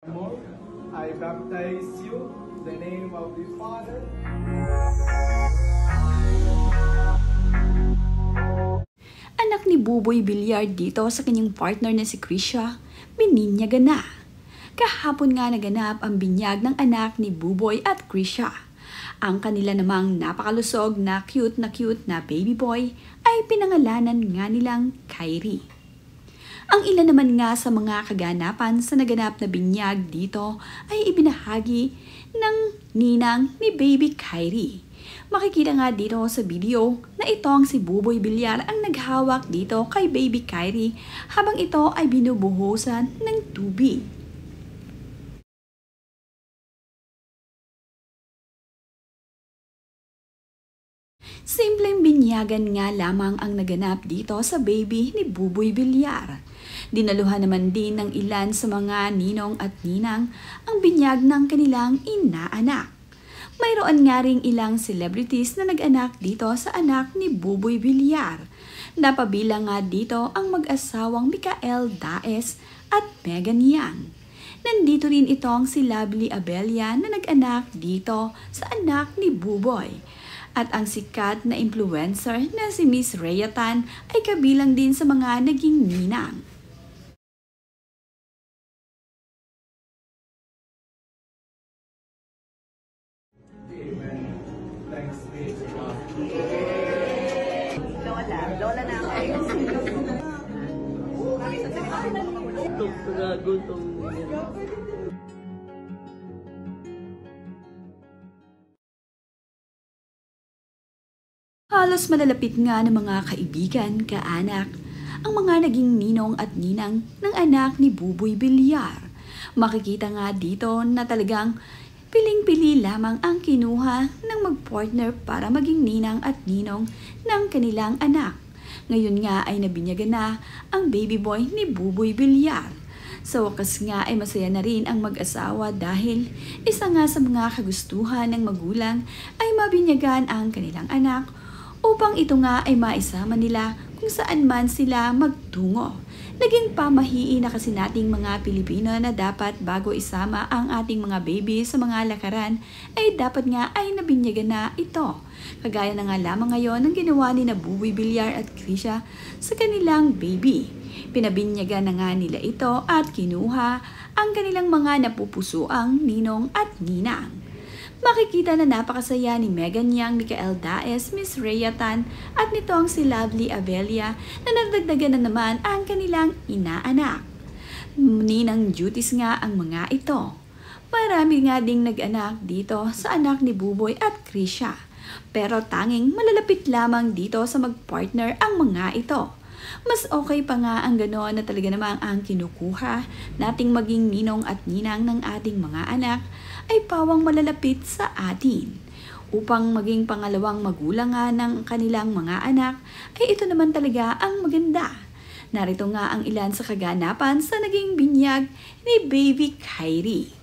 I baptize you in the name of the Father. Anak ni Buboy Villar dito sa kanyang partner na si Krisha, bininyagan na. Kahapon nga naganap ang binyag ng anak ni Buboy at Krisha. Ang kanila namang napakalusog na cute na baby boy ay pinangalanan nga nilang Kyrie. Ang ilan naman nga sa mga kaganapan sa naganap na binyag dito ay ibinahagi ng ninang ni baby Kyrie. Makikita nga dito sa video na itong si Buboy Villar ang naghawak dito kay baby Kyrie habang ito ay binubuhusan ng tubig. Simpleng binyagan nga lamang ang naganap dito sa baby ni Buboy Villar. Dinaluhan naman din ng ilan sa mga ninong at ninang ang binyag ng kanilang inaanak. Mayroon nga ring ilang celebrities na nag-anak dito sa anak ni Buboy Villar. Napabilang nga dito ang mag-asawang Micael Daes at Megan Yang. Nandito rin itong si Lovely Abella na nag-anak dito sa anak ni Buboy. At ang sikat na influencer na si Miss Rhea Tan ay kabilang din sa mga naging ninang. Amen. Thanks be to God. Lola na ako. Gutom. Halos malalapit nga ng mga kaibigan, kaanak, ang mga naging ninong at ninang ng anak ni Buboy Villar. Makikita nga dito na talagang piling-pili lamang ang kinuha ng mag-partner para maging ninang at ninong ng kanilang anak. Ngayon nga ay nabinyagan na ang baby boy ni Buboy Villar. Sa wakas nga ay masaya na rin ang mag-asawa dahil isa nga sa mga kagustuhan ng magulang ay mabinyagan ang kanilang anak upang ito nga ay maisama nila kung saan man sila magtungo. Naging pamahiin na kasi nating mga Pilipino na dapat bago isama ang ating mga baby sa mga lakaran ay dapat nga ay nabinyagan na ito. Kagaya na nga lamang ngayon ang ginawa ni na Buboy Villar at Krisha sa kanilang baby. Pinabinyagan na nga nila ito at kinuha ang kanilang mga napupusuang ninong at ninang. Makikita na napakasaya ni Megan Yang, Micael Daes, Miss Rhea Tan at nitong si Lovely Abella na nadagdagan na naman ang kanilang inaanak. Ninang duties nga ang mga ito. Marami nga ding nag-anak dito sa anak ni Buboy at Krisha. Pero tanging malalapit lamang dito sa mag-partner ang mga ito. Mas okay pa nga ang gano'n na talaga namang ang kinukuha nating maging ninong at ninang ng ating mga anak ay pawang malalapit sa atin. Upang maging pangalawang magulang nga ng kanilang mga anak ay ito naman talaga ang maganda. Narito nga ang ilan sa kaganapan sa naging binyag ni baby Kyrie.